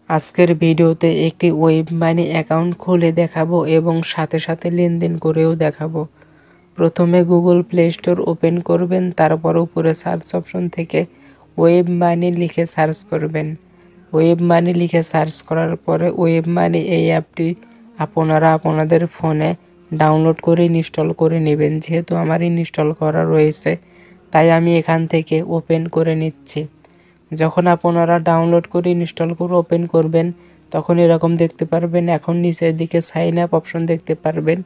আজকের ভিডিওতে একটি ওয়েব মানি অ্যাকাউন্ট খুলে দেখাবো এবং সাথে সাথে লেনদেন করেও দেখাবো। প্রথমে গুগল প্লে স্টোর ওপেন করবেন, তারপর উপরে সার্চ অপশন থেকে ওয়েব মানি লিখে সার্চ করবেন। ওয়েব মানি লিখে সার্চ করার পরে ওয়েব মানি এই অ্যাপটি আপনারা আপনাদের ফোনে ডাউনলোড করে ইনস্টল করে নেবেন। যেহেতু আমার ইনস্টল করা রয়েছে তাই আমি এখান থেকে ওপেন করে নিচ্ছি। যখন আপনারা ডাউনলোড করে ইনস্টল করে ওপেন করবেন তখন এরকম দেখতে পারবেন। এখন নিচের দিকে সাইন আপ অপশন দেখতে পারবেন,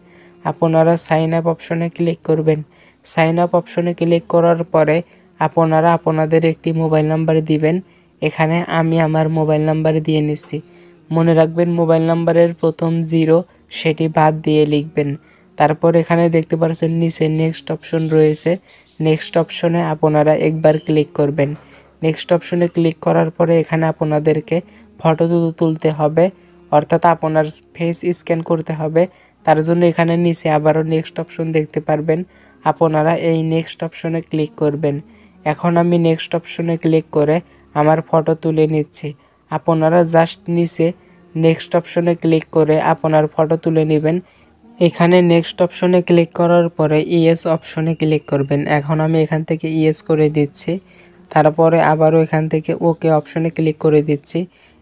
আপনারা সাইন আপ অপশনে ক্লিক করবেন। সাইন আপ অপশনে ক্লিক করার পরে আপনারা আপনাদের একটি মোবাইল নাম্বার দিবেন। এখানে আমি আমার মোবাইল নাম্বার দিয়ে নিচ্ছি। মনে রাখবেন মোবাইল নাম্বারের প্রথম 0 সেটি বাদ দিয়ে লিখবেন। তারপর এখানে দেখতে পাচ্ছেন নিচে নেক্সট অপশন রয়েছে, নেক্সট অপশনে আপনারা একবার ক্লিক করবেন। নেক্সট অপশনে ক্লিক করার পরে এখানে আপনাদেরকে ফটো তুলতে হবে, অর্থাৎ আপনার ফেস স্ক্যান করতে হবে। তার জন্য এখানে নিচে আবারও নেক্সট অপশন দেখতে পারবেন, আপনারা এই নেক্সট অপশনে ক্লিক করবেন। এখন আমি নেক্সট অপশনে ক্লিক করে আমার ফটো তুলে নিচ্ছি। আপনারা জাস্ট নিচে নেক্সট অপশনে ক্লিক করে আপনার ফটো তুলে নেবেন। এখানে নেক্সট অপশনে ক্লিক করার পরে ইয়েস অপশনে ক্লিক করবেন। এখন আমি এখান থেকে ইয়েস করে দিচ্ছি। তারপরে আবারও এখান থেকে ওকে অপশনে ক্লিক করে দিচ্ছি।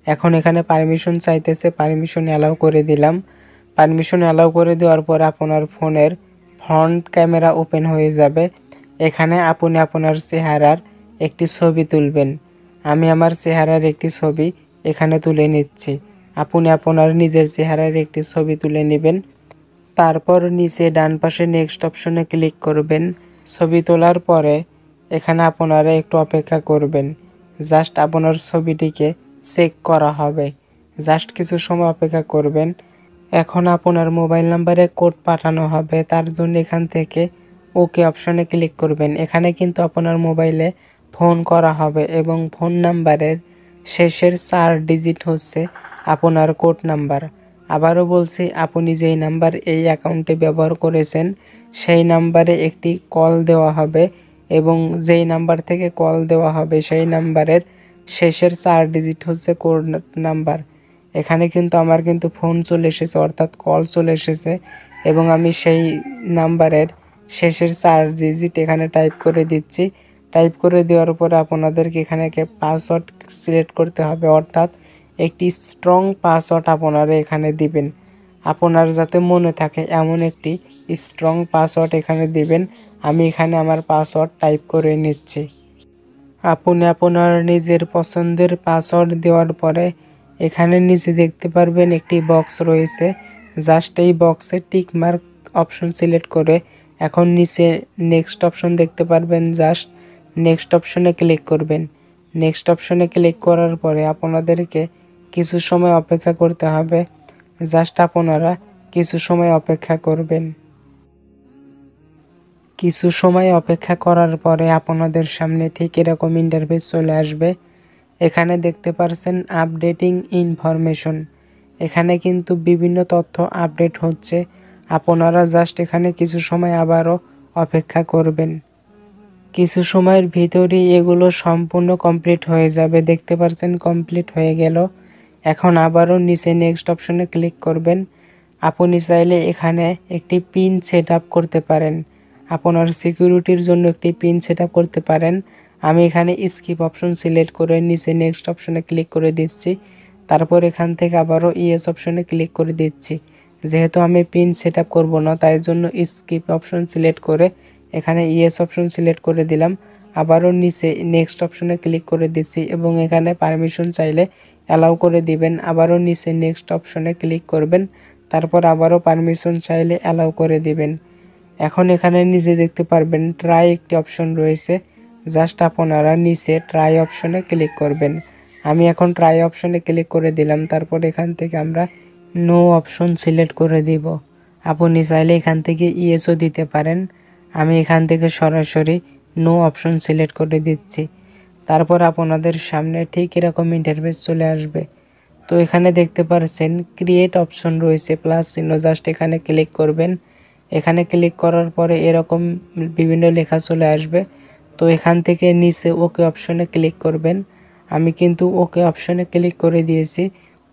এখন এখানে পারমিশন চাইতেছে, পারমিশন অ্যালাউ করে দিলাম। পারমিশন অ্যালাউ করে দেওয়ার পর আপনার ফোনের ফ্রন্ট ক্যামেরা ওপেন হয়ে যাবে। এখানে আপনি আপনার চেহারার একটি ছবি তুলবেন। আমি আমার চেহারার একটি ছবি এখানে তুলে নিচ্ছি। আপনি আপনার নিজের চেহারার একটি ছবি তুলে নেবেন। তারপর নিচে ডান পাশে নেক্সট অপশনে ক্লিক করবেন। ছবি তোলার পরে এখানে আপনারা একটু অপেক্ষা করবেন। জাস্ট আপনার ছবিটিকে চেক করা হবে, জাস্ট কিছু সময় অপেক্ষা করবেন। এখন আপনার মোবাইল নাম্বারে কোড পাঠানো হবে, তার জন্য এখান থেকে ওকে অপশনে ক্লিক করবেন। এখানে কিন্তু আপনার মোবাইলে ফোন করা হবে এবং ফোন নাম্বারের শেষের 4 ডিজিট হচ্ছে আপনার কোড নাম্বার। আবারও বলছি, আপনি যেই নাম্বার এই অ্যাকাউন্টে ব্যবহার করেছেন সেই নাম্বারে একটি কল দেওয়া হবে এবং যেই নাম্বার থেকে কল দেওয়া হবে সেই নাম্বারের শেষের 4 ডিজিট হচ্ছে কোড নাম্বার। এখানে কিন্তু আমার ফোন চলে এসেছে, অর্থাৎ কল চলে এসেছে এবং আমি সেই নাম্বারের শেষের 4 ডিজিট এখানে টাইপ করে দিচ্ছি। টাইপ করে দেওয়ার পরে আপনাদেরকে এখানে পাসওয়ার্ড সিলেক্ট করতে হবে, অর্থাৎ একটি স্ট্রং পাসওয়ার্ড আপনারা এখানে দিবেন। আপনার যাতে মনে থাকে এমন একটি স্ট্রং পাসওয়ার্ড এখানে দিবেন। আমি এখানে আমার পাসওয়ার্ড টাইপ করে নিচ্ছি। আপনি আপনার নিজের পছন্দের পাসওয়ার্ড দেওয়ার পরে এখানে নিচে দেখতে পারবেন একটি বক্স রয়েছে। জাস্ট এই বক্সে টিক মার্ক অপশন সিলেক্ট করে এখন নিচে নেক্সট অপশন দেখতে পারবেন, জাস্ট নেক্সট অপশনে ক্লিক করবেন। নেক্সট অপশনে ক্লিক করার পরে আপনাদেরকে কিছু সময় অপেক্ষা করতে হবে। জাস্ট আপনারা কিছু সময় অপেক্ষা করবেন। কিছু সময় অপেক্ষা করার পরে আপনাদের সামনে ঠিক এরকম ইন্টারফেস চলে আসবে। এখানে দেখতে পারছেন আপডেটিং ইনফরমেশন। এখানে কিন্তু বিভিন্ন তথ্য আপডেট হচ্ছে। আপনারা জাস্ট এখানে কিছু সময় আবারও অপেক্ষা করবেন। কিছু সময়ের ভিতরেই এগুলো সম্পূর্ণ কমপ্লিট হয়ে যাবে। দেখতে পাচ্ছেন কমপ্লিট হয়ে গেল। এখন আবারও নিচে নেক্সট অপশনে ক্লিক করবেন। আপনি চাইলে এখানে একটি পিন সেট আপ করতে পারেন, আপনার সিকিউরিটির জন্য একটি পিন সেট আপ করতে পারেন। আমি এখানে স্কিপ অপশন সিলেক্ট করে নিচে নেক্সট অপশনে ক্লিক করে দিচ্ছি। তারপর এখান থেকে আবারও ইয়েস অপশনে ক্লিক করে দিচ্ছি। যেহেতু আমি পিন সেট আপ করবো না তাই জন্য স্কিপ অপশন সিলেক্ট করে এখানে ইয়েস অপশন সিলেক্ট করে দিলাম। আবারও নিচে নেক্সট অপশনে ক্লিক করে দিচ্ছি এবং এখানে পারমিশন চাইলে অ্যালাউ করে দিবেন। আবারও নিচে নেক্সট অপশনে ক্লিক করবেন, তারপর আবারও পারমিশন চাইলে অ্যালাউ করে দিবেন। এখন এখানে নিচে দেখতে পারবেন ট্রাই একটি অপশন রয়েছে, জাস্ট আপনারা নিচে ট্রাই অপশনে ক্লিক করবেন। আমি এখন ট্রাই অপশনে ক্লিক করে দিলাম। তারপর এখান থেকে আমরা নো অপশন সিলেক্ট করে দিব। আপনি চাইলে এখান থেকে ইয়েসও দিতে পারেন। আমি এখান থেকে সরাসরি নো অপশন সিলেক্ট করে দিচ্ছি। তারপর আপনাদের সামনে ঠিক এরকম ইন্টারফেস চলে আসবে। তো এখানে দেখতে পাচ্ছেন ক্রিয়েট অপশন রয়েছে প্লাস চিহ্ন, জাস্ট এখানে ক্লিক করবেন। এখানে ক্লিক করার পরে এরকম বিভিন্ন লেখা চলে আসবে। তো এখান থেকে নিচে ওকে অপশনে ক্লিক করবেন। আমি কিন্তু ওকে অপশনে ক্লিক করে দিয়েছি।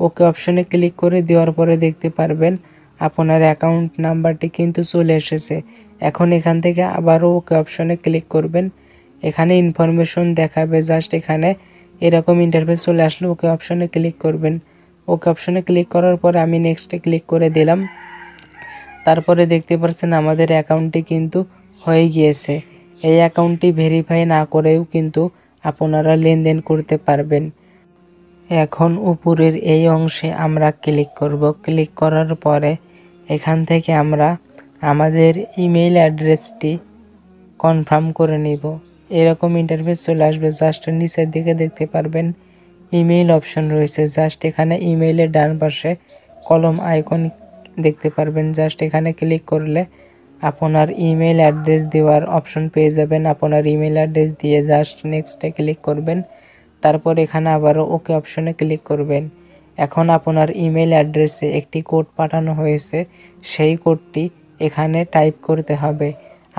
ওকে অপশনে ক্লিক করে দেওয়ার পরে দেখতে পারবেন আপনার অ্যাকাউন্ট নাম্বারটি কিন্তু চলে এসেছে। এখন এখান থেকে আবারও ওকে অপশনে ক্লিক করবেন। এখানে ইনফরমেশন দেখাবে, জাস্ট এখানে এরকম ইন্টারফেস চলে আসলে ওকে অপশনে ক্লিক করবেন। ওকে অপশনে ক্লিক করার পরে আমি নেক্সটে ক্লিক করে দিলাম। তারপরে দেখতে পাচ্ছেন আমাদের অ্যাকাউন্টটি কিন্তু হয়ে গিয়েছে। এই অ্যাকাউন্টটি ভেরিফাই না করেও কিন্তু আপনারা লেনদেন করতে পারবেন। এখন উপরের এই অংশে আমরা ক্লিক করব। ক্লিক করার পরে এখান থেকে আমরা আমাদের ইমেইল অ্যাড্রেসটি কনফার্ম করে নিব। এরকম ইন্টারফেস চলে আসবে। জাস্ট নিচের দিকে দেখতে পারবেন ইমেইল অপশন রয়েছে। জাস্ট এখানে ইমেইলের ডান পাশে কলম আইকন দেখতে পারবেন। জাস্ট এখানে ক্লিক করলে আপনার ইমেইল অ্যাড্রেস দেওয়ার অপশন পেয়ে যাবেন। আপনার ইমেইল অ্যাড্রেস দিয়ে জাস্ট নেক্সটে ক্লিক করবেন। তারপর এখানে আবারও ওকে অপশনে ক্লিক করবেন। এখন আপনার ইমেইল অ্যাড্রেসে একটি কোড পাঠানো হয়েছে, সেই কোডটি এখানে টাইপ করতে হবে।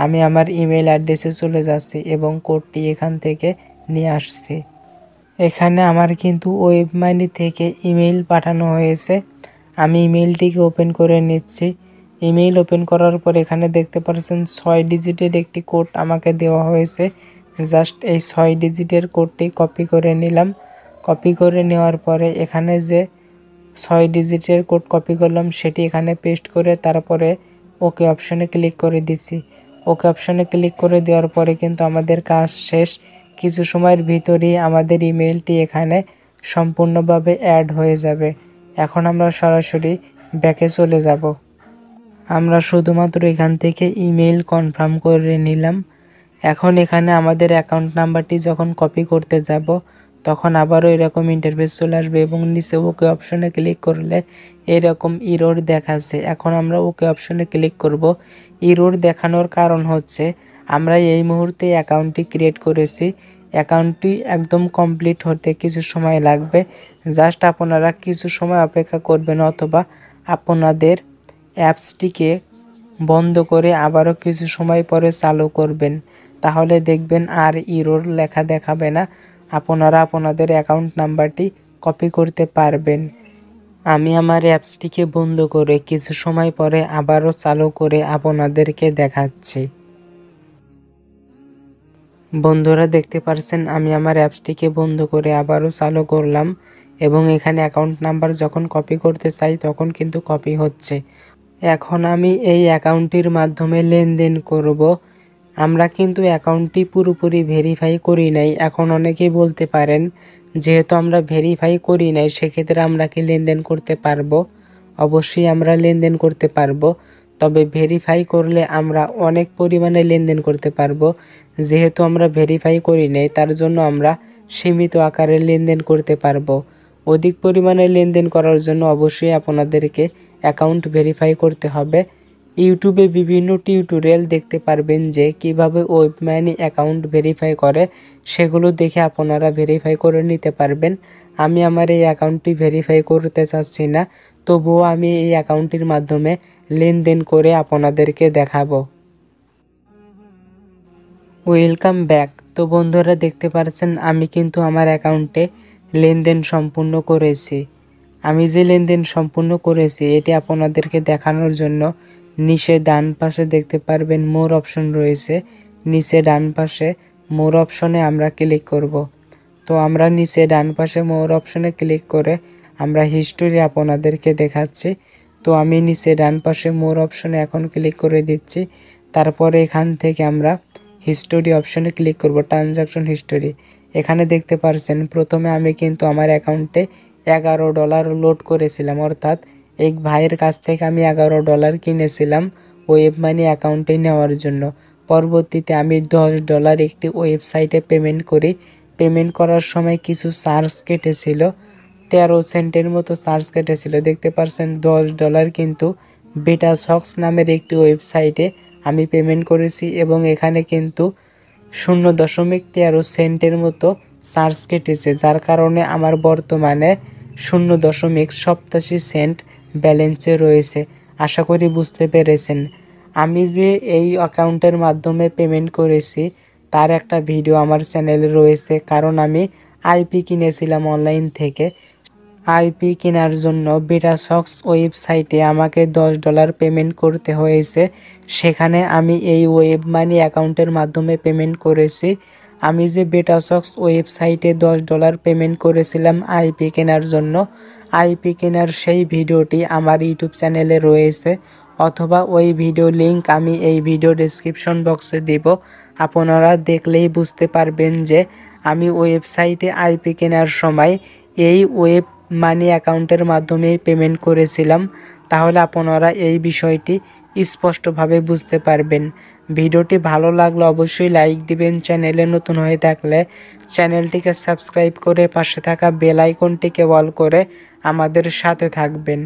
আমি আমার ইমেইল অ্যাড্রেসে চলে যাচ্ছি এবং কোডটি এখান থেকে নিয়ে আসছি। এখানে আমার কিন্তু ওয়েবমানি থেকে ইমেইল পাঠানো হয়েছে। আমি ইমেইলটিকে ওপেন করে নিচ্ছি। ইমেইল ওপেন করার পর এখানে দেখতে পাচ্ছেন 6 ডিজিটের একটি কোড আমাকে দেওয়া হয়েছে। জাস্ট এই 6 ডিজিটের কোডটি কপি করে নিলাম। কপি করে নেওয়ার পরে এখানে যে 6 ডিজিটের কোড কপি করলাম সেটি এখানে পেস্ট করে তারপরে ওকে অপশনে ক্লিক করে দিচ্ছি। ওকে অপশনে ক্লিক করে দেওয়ার পরে কিন্তু আমাদের কাজ শেষ। কিছু সময়ের ভিতরেই আমাদের ইমেইলটি এখানে সম্পূর্ণভাবে অ্যাড হয়ে যাবে। এখন আমরা সরাসরি ব্যাকে চলে যাব। আমরা শুধুমাত্র এখান থেকে ইমেইল কনফার্ম করে নিলাম। এখন এখানে আমাদের অ্যাকাউন্ট নাম্বারটি যখন কপি করতে যাব তখন আবারও এরকম ইন্টারফেস চলে আসবে এবং নিচে ওকে অপশনে ক্লিক করলে এরকম ইরর দেখাচ্ছে। এখন আমরা ওকে অপশনে ক্লিক করব। ইরর দেখানোর কারণ হচ্ছে আমরা এই মুহূর্তে অ্যাকাউন্টটি ক্রিয়েট করেছি। অ্যাকাউন্টটি একদম কমপ্লিট হতে কিছু সময় লাগবে। জাস্ট আপনারা কিছু সময় অপেক্ষা করবেন অথবা আপনাদের অ্যাপসটিকে বন্ধ করে আবারও কিছু সময় পরে চালু করবেন। তাহলে দেখবেন আর ইরর লেখা দেখাবে না। আপনারা আপনাদের অ্যাকাউন্ট নাম্বারটি কপি করতে পারবেন। আমি আমার অ্যাপসটিকে বন্ধ করে কিছু সময় পরে আবারও চালু করে আপনাদেরকে দেখাচ্ছি। বন্ধুরা দেখতে পারছেন আমি আমার অ্যাপসটিকে বন্ধ করে আবারও চালু করলাম এবং এখানে অ্যাকাউন্ট নাম্বার যখন কপি করতে চাই তখন কিন্তু কপি হচ্ছে। এখন আমি এই অ্যাকাউন্টটির মাধ্যমে লেনদেন করব। আমরা কিন্তু অ্যাকাউন্টটি পুরোপুরি ভেরিফাই করি নাই। এখন অনেকেই বলতে পারেন যেহেতু আমরা ভেরিফাই করি নাই সেক্ষেত্রে আমরা কি লেনদেন করতে পারবো? অবশ্যই আমরা লেনদেন করতে পারবো, তবে ভেরিফাই করলে আমরা অনেক পরিমাণে লেনদেন করতে পারবো। যেহেতু আমরা ভেরিফাই করি নাই তার জন্য আমরা সীমিত আকারে লেনদেন করতে পারবো। অধিক পরিমাণে লেনদেন করার জন্য অবশ্যই আপনাদেরকে অ্যাকাউন্ট ভেরিফাই করতে হবে। ইউটিউবে বিভিন্ন টিউটোরিয়াল দেখতে পারবেন যে কিভাবে ওয়েবমানি অ্যাকাউন্ট ভেরিফাই করে, সেগুলো দেখে আপনারা ভেরিফাই করে নিতে পারবেন। আমি আমার এই অ্যাকাউন্টটি ভেরিফাই করতে চাচ্ছি না, তবুও আমি এই অ্যাকাউন্টটির মাধ্যমে লেনদেন করে আপনাদেরকে দেখাবো। Welcome back. তো বন্ধুরা দেখতে পাচ্ছেন আমি কিন্তু আমার অ্যাকাউন্টে লেনদেন সম্পূর্ণ করেছি। আমি যে লেনদেন সম্পূর্ণ করেছি এটি আপনাদেরকে দেখানোর জন্য নিচে ডান পাশে দেখতে পারবেন মোর অপশন রয়েছে। নিচে ডান পাশে মোর অপশনে আমরা ক্লিক করব। তো আমরা নিচে ডান পাশে মোর অপশনে ক্লিক করে আমরা হিস্টোরি আপনাদেরকে দেখাচ্ছি। তো আমি নিচে ডান পাশে মোর অপশনে এখন ক্লিক করে দিচ্ছি। তারপরে এখান থেকে আমরা হিস্টোরি অপশনে ক্লিক করব, ট্রানজাকশন হিস্টোরি। এখানে দেখতে পারছেন প্রথমে আমি কিন্তু আমার অ্যাকাউন্টে $11 লোড করেছিলাম, অর্থাৎ এক ভাইয়ের কাছ থেকে আমি $11 কিনেছিলাম ওয়েবমানি অ্যাকাউন্টে নেওয়ার জন্য। পরবর্তীতে আমি $10 একটি ওয়েবসাইটে পেমেন্ট করি। পেমেন্ট করার সময় কিছু চার্জ কেটেছিল, 13 সেন্টের মতো চার্জ কেটেছিল। দেখতে পারছেন $10 কিন্তু বেটা সক্স নামের একটি ওয়েবসাইটে আমি পেমেন্ট করেছি এবং এখানে কিন্তু 0.13 সেন্টের মতো চার্জ কেটেছে, যার কারণে আমার বর্তমানে 0.87 সেন্ট ব্যালেন্সে রয়েছে। আশা করি বুঝতে পেরেছেন। আমি যে এই অ্যাকাউন্টের মাধ্যমে পেমেন্ট করেছি তার একটা ভিডিও আমার চ্যানেলে রয়েছে, কারণ আমি আইপি কিনেছিলাম অনলাইন থেকে। আইপি কেনার জন্য বেটাসক্স ওয়েবসাইটে আমাকে $10 পেমেন্ট করতে হয়েছে। সেখানে আমি এই ওয়েব মানি অ্যাকাউন্টের মাধ্যমে পেমেন্ট করেছি। আমি যে বেটাসক্স ওয়েবসাইটে $10 পেমেন্ট করেছিলাম আইপি কেনার জন্য, আইপি কেনার সেই ভিডিওটি আমার ইউটিউব চ্যানেলে রয়েছে, অথবা ওই ভিডিও লিঙ্ক আমি এই ভিডিও ডেসক্রিপশন বক্সে দেব। আপনারা দেখলেই বুঝতে পারবেন যে আমি ওয়েবসাইটে আইপি কেনার সময় এই ওয়েব মানি অ্যাকাউন্টের মাধ্যমে পেমেন্ট করেছিলাম। তাহলে আপনারা এই বিষয়টি স্পষ্টভাবে বুঝতে পারবেন। ভিডিওটি ভালো লাগলে অবশ্যই লাইক দিবেন। চ্যানেলে নতুন হয়ে থাকলে চ্যানেলটিকে সাবস্ক্রাইব করে পাশে থাকা বেল আইকনটিকে অল করে আমাদের সাথে থাকবেন।